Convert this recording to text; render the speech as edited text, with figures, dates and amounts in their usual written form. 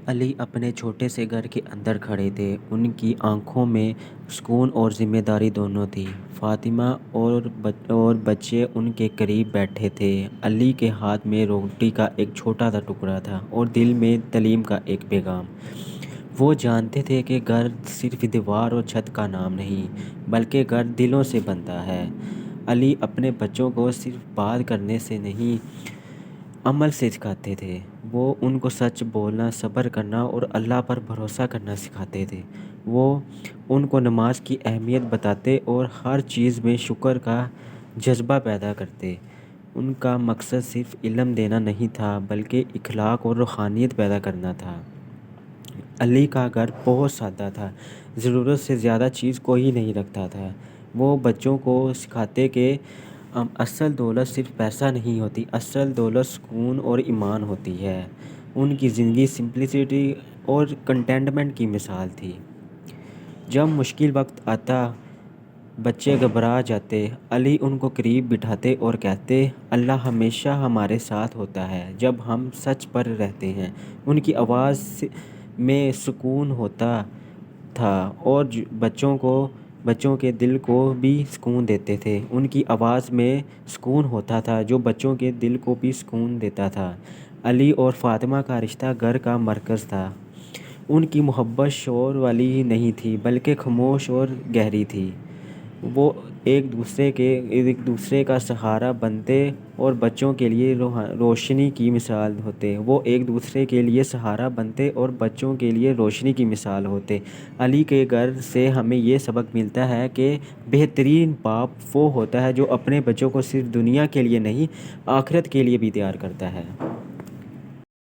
علی اپنے چھوٹے سے گھر کے اندر کھڑے تھے۔ ان کی آنکھوں میں سکون اور ذمہ داری دونوں تھی۔ فاطمہ اور بچے ان کے قریب بیٹھے تھے۔ علی کے ہاتھ میں روٹی کا ایک چھوٹا سا ٹکڑا تھا اور دل میں تعلیم کا ایک پیغام۔ وہ جانتے تھے کہ گھر صرف دیوار اور چھت کا نام نہیں، بلکہ گھر دلوں سے بنتا ہے۔ علی اپنے بچوں کو صرف بات کرنے سے نہیں، عمل سے سکھاتے تھے۔ وہ ان کو سچ بولنا، صبر کرنا اور اللہ پر بھروسہ کرنا سکھاتے تھے۔ وہ ان کو نماز کی اہمیت بتاتے اور ہر چیز میں شکر کا جذبہ پیدا کرتے۔ ان کا مقصد صرف علم دینا نہیں تھا، بلکہ اخلاق اور روحانیت پیدا کرنا تھا۔ علی کا گھر بہت سادہ تھا، ضرورت سے زیادہ چیز کوئی نہیں رکھتا تھا۔ وہ بچوں کو سکھاتے کہ اصل دولت صرف پیسہ نہیں ہوتی، اصل دولت سکون اور ایمان ہوتی ہے۔ ان کی زندگی سمپلسٹی اور کنٹینٹمنٹ کی مثال تھی۔ جب مشکل وقت آتا، بچے گھبرا جاتے، علی ان کو قریب بٹھاتے اور کہتے، اللہ ہمیشہ ہمارے ساتھ ہوتا ہے جب ہم سچ پر رہتے ہیں۔ ان کی آواز میں سکون ہوتا تھا اور بچوں کے دل کو بھی سکون دیتے تھے۔ ان کی آواز میں سکون ہوتا تھا جو بچوں کے دل کو بھی سکون دیتا تھا۔ علی اور فاطمہ کا رشتہ گھر کا مرکز تھا۔ ان کی محبت شور والی نہیں تھی، بلکہ خاموش اور گہری تھی۔ وہ ایک دوسرے کا سہارا بنتے اور بچوں کے لیے روشنی کی مثال ہوتے۔ وہ ایک دوسرے کے لیے سہارا بنتے اور بچوں کے لیے روشنی کی مثال ہوتے۔ علی کے گھر سے ہمیں یہ سبق ملتا ہے کہ بہترین باپ وہ ہوتا ہے جو اپنے بچوں کو صرف دنیا کے لیے نہیں، آخرت کے لیے بھی تیار کرتا ہے۔